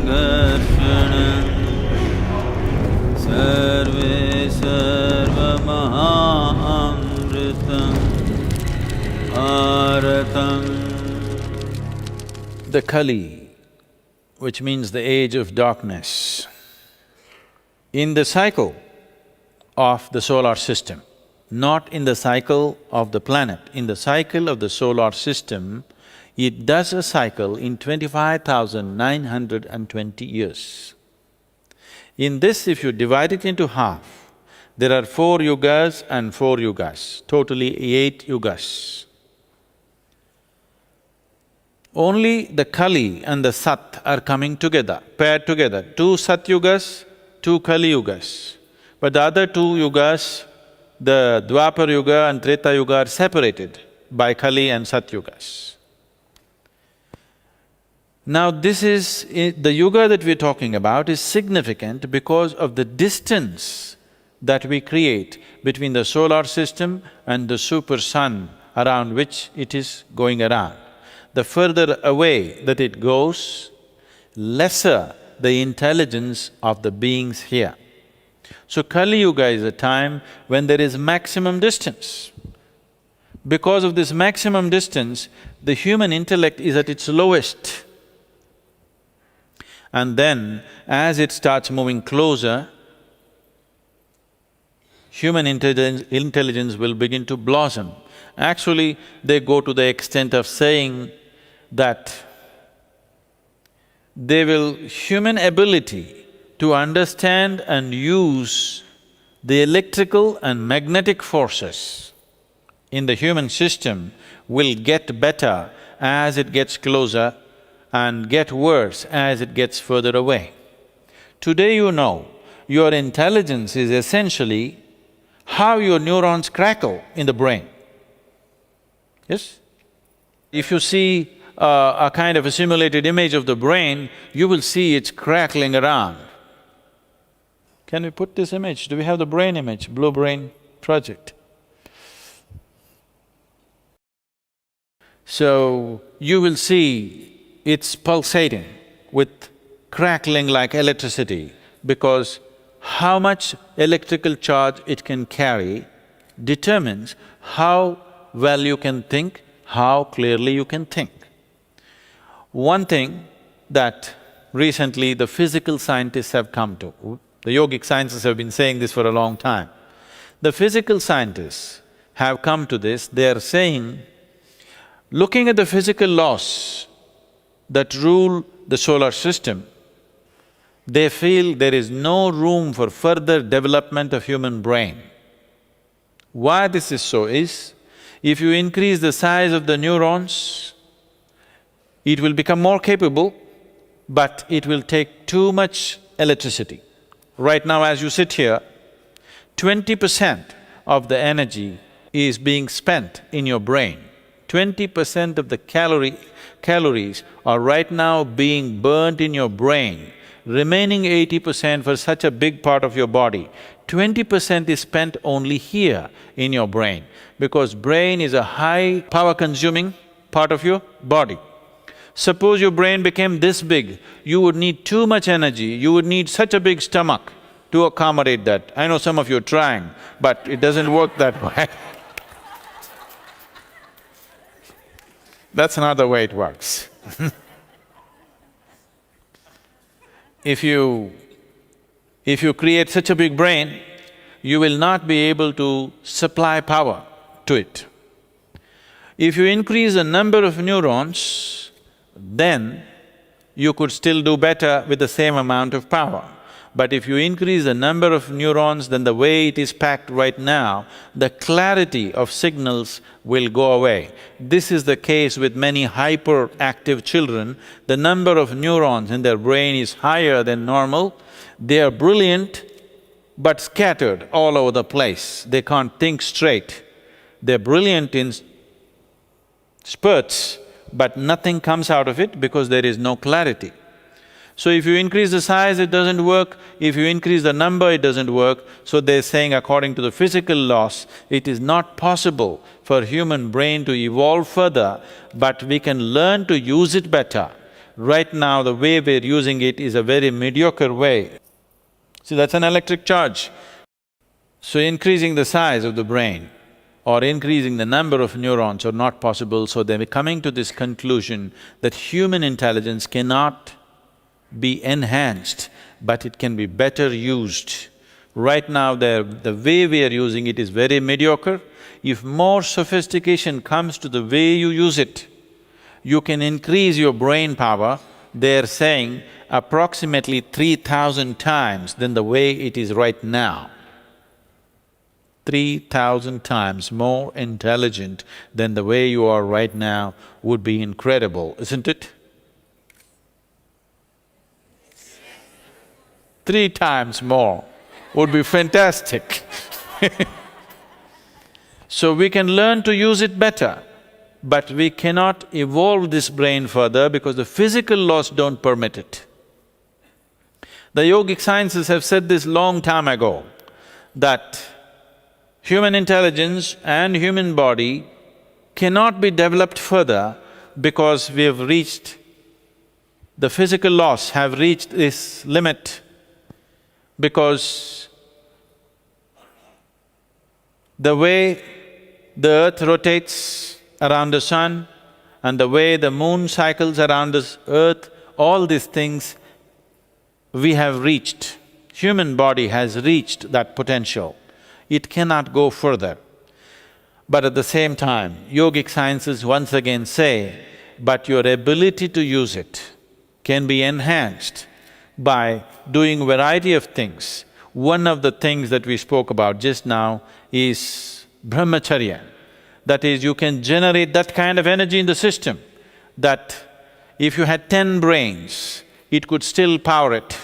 Sankirtanam Sarve Sarvamahamritam Aratam. The Kali, which means the age of darkness, in the cycle of the solar system, not in the cycle of the planet, in the cycle of the solar system, it does a cycle in 25,920 years. In this, if you divide it into half, there are 4 yugas and 4 yugas, totally 8 yugas. Only the Kali and the Sat are coming together, paired together, 2 Sat yugas, 2 Kali yugas. But the other 2 yugas, the Dwapar Yuga and Treta Yuga, are separated by Kali and Sat yugas. Now this is… the yuga that we're talking about is significant because of the distance that we create between the solar system and the super sun around which it is going around. The further away that it goes, lesser the intelligence of the beings here. So Kali Yuga is a time when there is maximum distance. Because of this maximum distance, the human intellect is at its lowest. And then, as it starts moving closer, human intelligence will begin to blossom. Actually, they go to the extent of saying that human ability to understand and use the electrical and magnetic forces in the human system will get better as it gets closer and get worse as it gets further away. Today you know, your intelligence is essentially how your neurons crackle in the brain. Yes? If you see a kind of a simulated image of the brain, you will see it's crackling around. Can we put this image? Do we have the brain image, Blue Brain project? So, you will see it's pulsating with crackling like electricity because how much electrical charge it can carry determines how well you can think, how clearly you can think. One thing that recently the physical scientists have come to, the yogic sciences have been saying this for a long time. The physical scientists have come to this, they are saying, looking at the physical laws that rule the solar system, they feel there is no room for further development of human brain. Why this is so is, if you increase the size of the neurons, it will become more capable, but it will take too much electricity. Right now as you sit here, 20% of the energy is being spent in your brain. 20% of the calories are right now being burnt in your brain, remaining 80% for such a big part of your body. 20% is spent only here in your brain, because brain is a high power-consuming part of your body. Suppose your brain became this big, you would need too much energy, you would need such a big stomach to accommodate that. I know some of you are trying, but it doesn't work that way. That's another way it works. If you create such a big brain, you will not be able to supply power to it. If you increase the number of neurons, then you could still do better with the same amount of power. But if you increase the number of neurons, then the way it is packed right now, the clarity of signals will go away. This is the case with many hyperactive children. The number of neurons in their brain is higher than normal. They are brilliant, but scattered all over the place. They can't think straight. They're brilliant in spurts, but nothing comes out of it because there is no clarity. So if you increase the size, it doesn't work. If you increase the number, it doesn't work. So they're saying according to the physical laws, it is not possible for human brain to evolve further, but we can learn to use it better. right now the way we're using it is a very mediocre way. See, that's an electric charge. So increasing the size of the brain or increasing the number of neurons are not possible, so they're coming to this conclusion that human intelligence cannot be enhanced, but it can be better used. Right now, the way we are using it is very mediocre. If more sophistication comes to the way you use it, you can increase your brain power, they're saying approximately 3,000 times than the way it is right now. 3,000 times more intelligent than the way you are right now would be incredible, isn't it? 3 times more would be fantastic. So we can learn to use it better, but we cannot evolve this brain further because the physical laws don't permit it. The yogic sciences have said this long time ago, that human intelligence and human body cannot be developed further because we have reached… the physical laws have reached this limit, because the way the earth rotates around the sun and the way the moon cycles around the earth, all these things we have reached. Human body has reached that potential. It cannot go further. But at the same time, yogic sciences once again say, but your ability to use it can be enhanced by doing variety of things. One of the things that we spoke about just now is brahmacharya. That is, you can generate that kind of energy in the system that if you had 10 brains, it could still power it.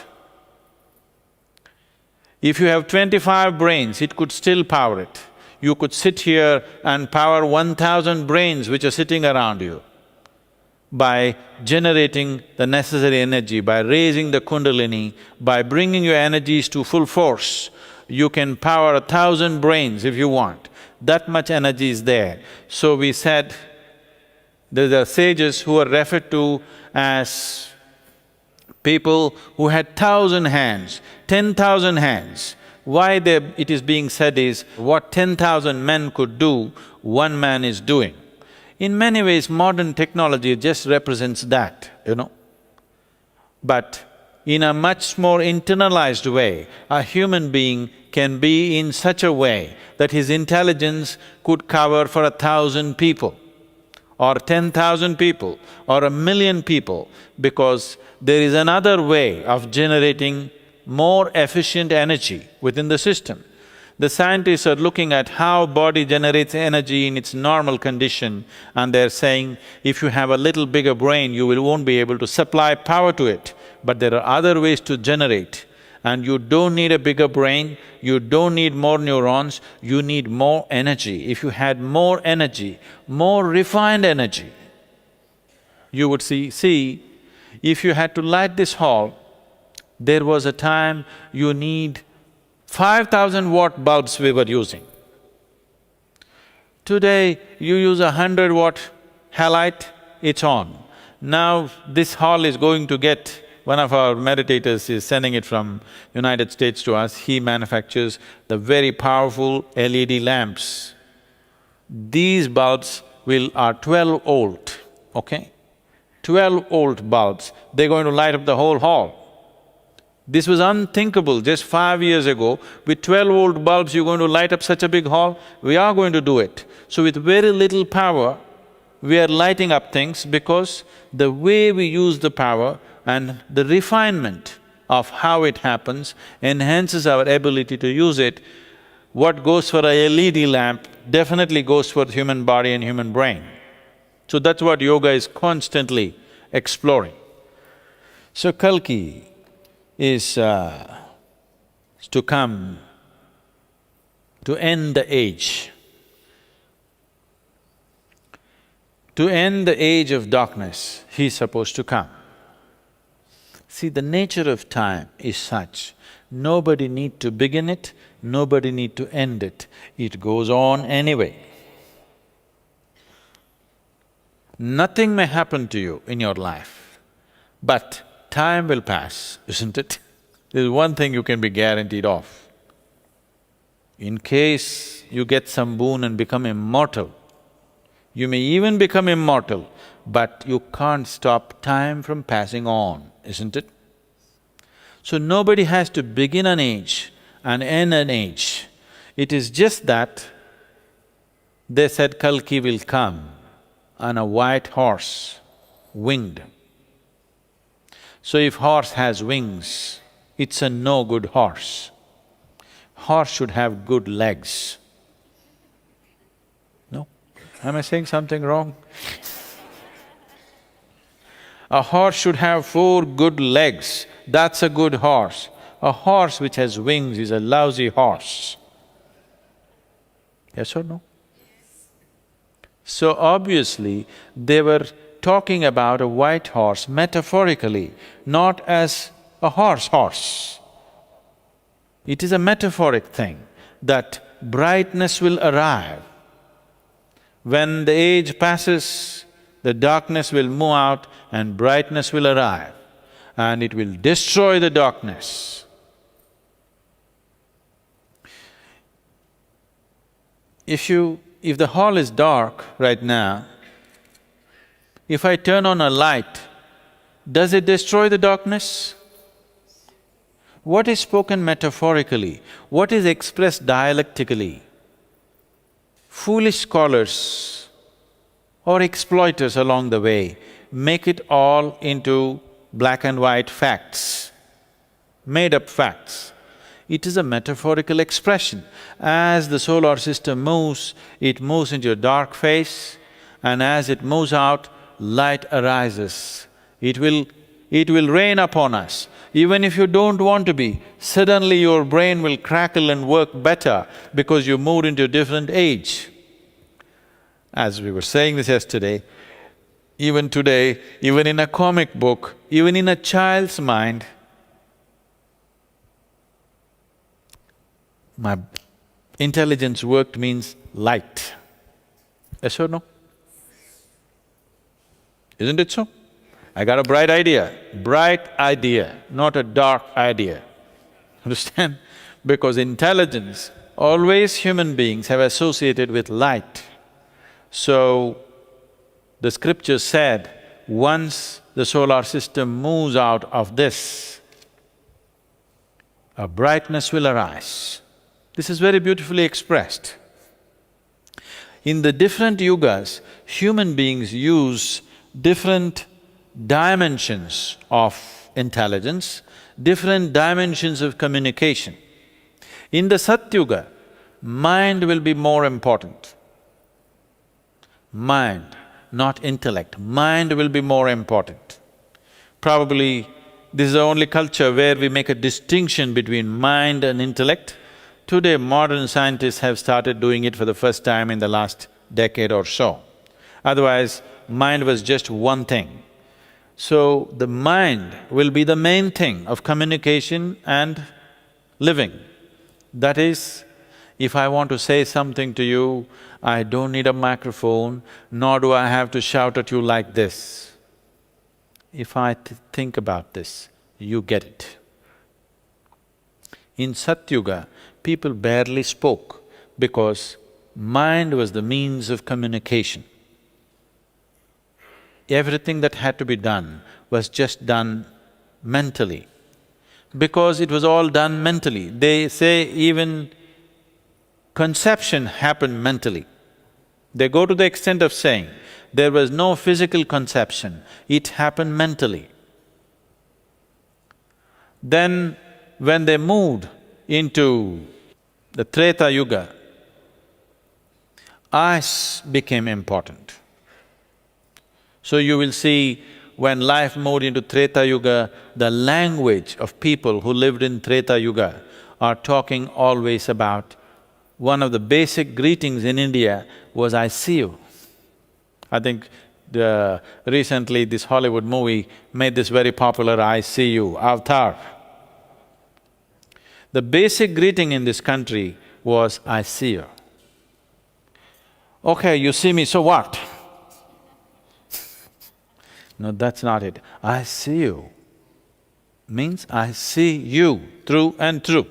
If you have 25 brains, it could still power it. You could sit here and power 1,000 brains which are sitting around you by generating the necessary energy, by raising the kundalini, by bringing your energies to full force. You can power 1,000 brains if you want. That much energy is there. So we said, there are sages who are referred to as people who had 1,000 hands, 10,000 hands. Why it is being said is, what 10,000 men could do, one man is doing. In many ways, modern technology just represents that, you know. But in a much more internalized way, a human being can be in such a way that his intelligence could cover for 1,000 people or 10,000 people or 1,000,000 people, because there is another way of generating more efficient energy within the system. The scientists are looking at how body generates energy in its normal condition, and they're saying, if you have a little bigger brain, you won't be able to supply power to it. But there are other ways to generate, and you don't need a bigger brain, you don't need more neurons, you need more energy. If you had more energy, more refined energy, you would see, if you had to light this hall, there was a time you need 5,000 watt bulbs we were using. Today, you use 100 watt halide, it's on. Now, this hall is going to get… one of our meditators is sending it from United States to us, he manufactures the very powerful LED lamps. These bulbs are 12 volt, okay? 12 volt bulbs, they're going to light up the whole hall. This was unthinkable just 5 years ago. With 12 volt bulbs, you're going to light up such a big hall? We are going to do it. So with very little power, we are lighting up things because the way we use the power and the refinement of how it happens enhances our ability to use it. What goes for a LED lamp definitely goes for the human body and human brain. So that's what yoga is constantly exploring. So Kalki is to come to end the age. To end the age of darkness, he's supposed to come. See, the nature of time is such, nobody need to begin it, nobody need to end it, it goes on anyway. Nothing may happen to you in your life, But time will pass, isn't it? There's one thing you can be guaranteed of. In case you get some boon and become immortal, you may even become immortal, but you can't stop time from passing on, isn't it? So nobody has to begin an age and end an age. It is just that they said Kalki will come on a white horse, winged. So if horse has wings, it's a no good horse. Horse should have good legs. No? Am I saying something wrong? A horse should have 4 good legs, that's a good horse. A horse which has wings is a lousy horse. Yes or no? So obviously, they were talking about a white horse metaphorically, not as a horse. It is a metaphoric thing that brightness will arrive. When the age passes, the darkness will move out and brightness will arrive, and it will destroy the darkness. If the hall is dark right now, if I turn on a light, does it destroy the darkness? What is spoken metaphorically? What is expressed dialectically? Foolish scholars or exploiters along the way make it all into black and white facts, made-up facts. It is a metaphorical expression. As the solar system moves, it moves into a dark phase, and as it moves out, light arises. It will rain upon us. Even if you don't want to be, suddenly your brain will crackle and work better because you moved into a different age. As we were saying this yesterday, even today, even in a comic book, even in a child's mind, my intelligence worked means light. Yes or no? Isn't it so? I got a bright idea, not a dark idea. Understand? Because intelligence, always human beings have associated with light. So, the scripture said, once the solar system moves out of this, a brightness will arise. This is very beautifully expressed. In the different yugas, human beings use different dimensions of intelligence, different dimensions of communication. In the Satyuga, mind will be more important. Mind, not intellect, mind will be more important. Probably this is the only culture where we make a distinction between mind and intellect. Today, modern scientists have started doing it for the first time in the last decade or so. Otherwise, mind was just one thing. So, the mind will be the main thing of communication and living. That is, if I want to say something to you, I don't need a microphone, nor do I have to shout at you like this. If I think about this, you get it. In Satyuga, people barely spoke because mind was the means of communication. Everything that had to be done was just done mentally. Because it was all done mentally, they say even conception happened mentally. They go to the extent of saying, there was no physical conception, it happened mentally. Then, when they moved into the Treta Yuga, eyes became important. So you will see when life moved into Treta Yuga, the language of people who lived in Treta Yuga are talking always about one of the basic greetings in India was, "I see you." I think recently this Hollywood movie made this very popular, "I see you," Avatar. The basic greeting in this country was, "I see you." Okay, you see me, so what? No, that's not it. I see you means I see you through and through.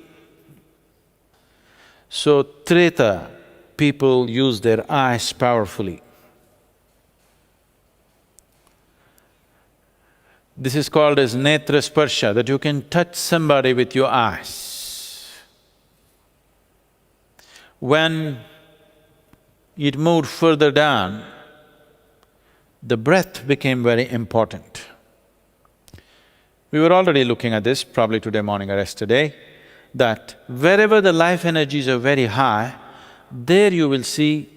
So Treta, people use their eyes powerfully. This is called as netra sparsha, that you can touch somebody with your eyes. When it moved further down, the breath became very important. We were already looking at this, probably today morning or yesterday, that wherever the life energies are very high, there you will see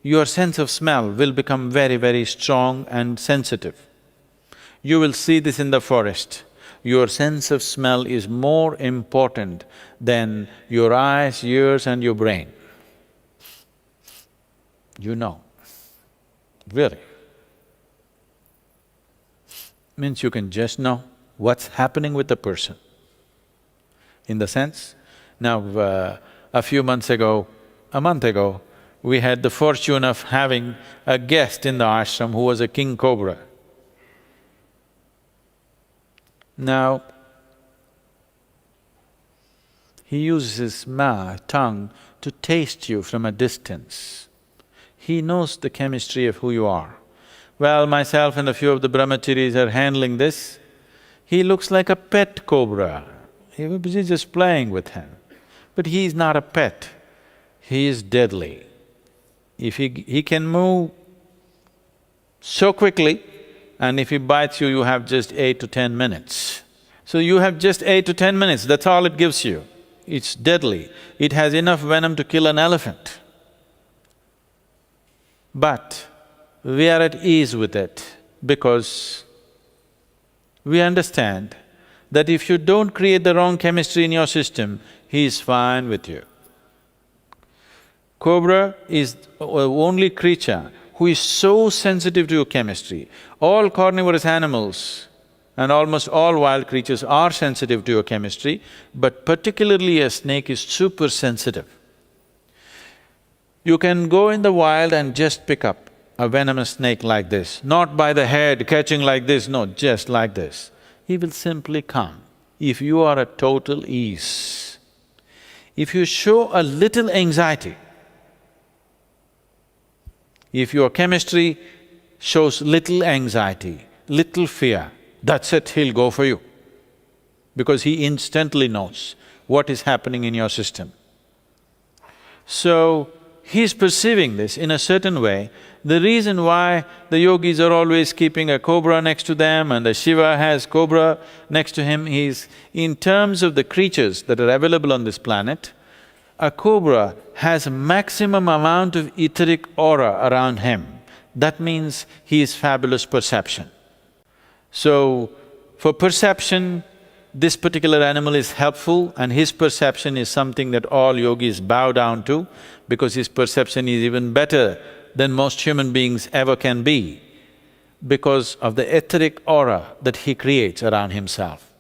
your sense of smell will become very, very strong and sensitive. You will see this in the forest. Your sense of smell is more important than your eyes, ears and your brain. You know, really. Means you can just know what's happening with the person. In the sense, now a few months ago, a month ago, we had the fortune of having a guest in the ashram who was a king cobra. Now, he uses his tongue to taste you from a distance. He knows the chemistry of who you are. Well, myself and a few of the brahmacharis are handling this. He looks like a pet cobra. He's just playing with him. But he is not a pet, he is deadly. If he can move so quickly, and if he bites you, you have just 8 to 10 minutes. So you have just 8 to 10 minutes, that's all it gives you. It's deadly. It has enough venom to kill an elephant. But we are at ease with it because we understand that if you don't create the wrong chemistry in your system, he is fine with you. Cobra is the only creature who is so sensitive to your chemistry. All carnivorous animals and almost all wild creatures are sensitive to your chemistry, but particularly a snake is super sensitive. You can go in the wild and just pick up a venomous snake like this, not by the head catching like this, no, just like this. He will simply come if you are at total ease. If you show a little anxiety, if your chemistry shows little anxiety, little fear, that's it, he'll go for you. Because he instantly knows what is happening in your system. So, he's perceiving this in a certain way. The reason why the yogis are always keeping a cobra next to them and the Shiva has cobra next to him is, in terms of the creatures that are available on this planet, a cobra has a maximum amount of etheric aura around him. That means he is fabulous perception. So, for perception, this particular animal is helpful and his perception is something that all yogis bow down to because his perception is even better than most human beings ever can be because of the etheric aura that he creates around himself.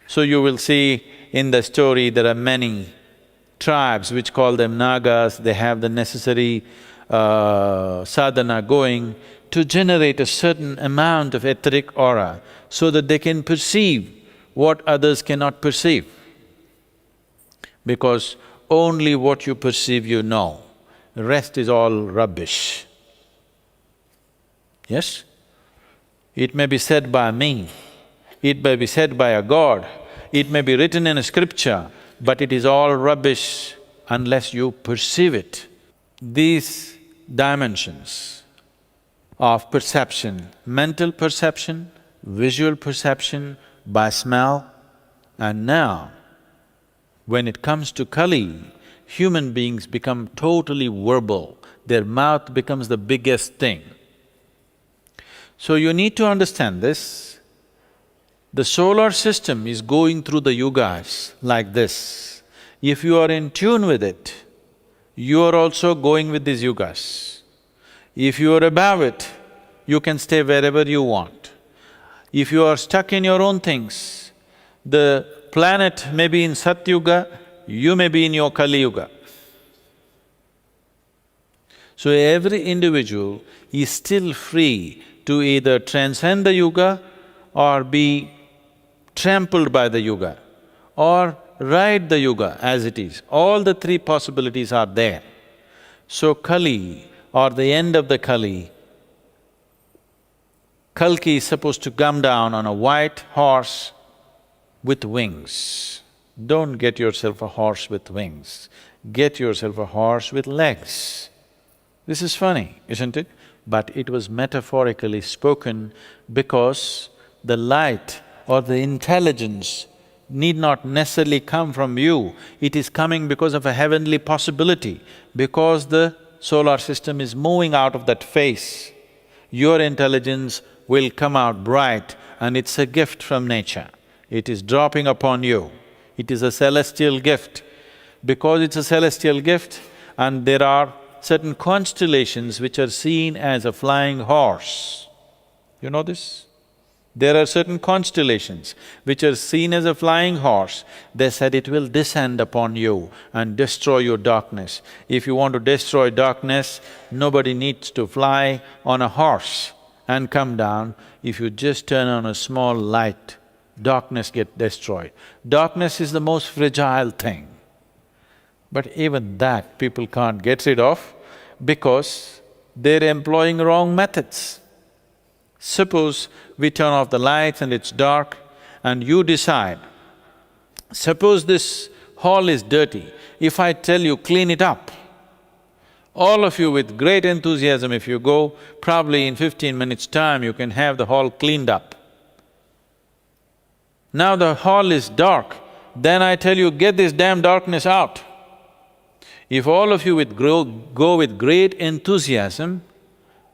So you will see in the story there are many tribes which call them Nagas, they have the necessary sadhana going to generate a certain amount of etheric aura so that they can perceive what others cannot perceive. Because only what you perceive you know, the rest is all rubbish. Yes? It may be said by me, it may be said by a god, it may be written in a scripture, but it is all rubbish unless you perceive it. These dimensions of perception, mental perception, visual perception, by smell, and now, when it comes to Kali, human beings become totally verbal, their mouth becomes the biggest thing. So you need to understand this. The solar system is going through the yugas like this. If you are in tune with it, you are also going with these yugas. If you are above it, you can stay wherever you want. If you are stuck in your own things, the planet may be in Satyuga, you may be in your Kali Yuga. So every individual is still free to either transcend the yuga or be trampled by the yuga, or ride the yuga as it is. All the three possibilities are there. So Kali, or the end of the Kali, Kalki is supposed to come down on a white horse with wings. Don't get yourself a horse with wings, get yourself a horse with legs. This is funny, isn't it? But it was metaphorically spoken because the light or the intelligence need not necessarily come from you, it is coming because of a heavenly possibility, because the solar system is moving out of that phase. Your intelligence will come out bright and it's a gift from nature. It is dropping upon you. It is a celestial gift. Because it's a celestial gift and there are certain constellations which are seen as a flying horse. You know this? There are certain constellations which are seen as a flying horse. They said it will descend upon you and destroy your darkness. If you want to destroy darkness, nobody needs to fly on a horse and come down. If you just turn on a small light, darkness gets destroyed. Darkness is the most fragile thing. But even that people can't get rid of because they're employing wrong methods. Suppose we turn off the lights and it's dark and you decide, suppose this hall is dirty, if I tell you clean it up, all of you with great enthusiasm, if you go, probably in 15 minutes' time you can have the hall cleaned up. Now the hall is dark, then I tell you, get this damn darkness out. If all of you go with great enthusiasm,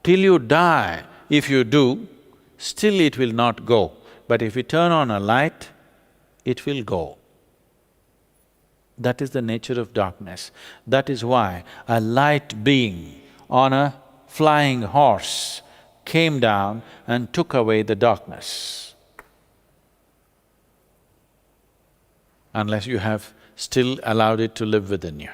till you die, if you do, still it will not go. But if you turn on a light, it will go. That is the nature of darkness. That is why a light being on a flying horse came down and took away the darkness. Unless you have still allowed it to live within you.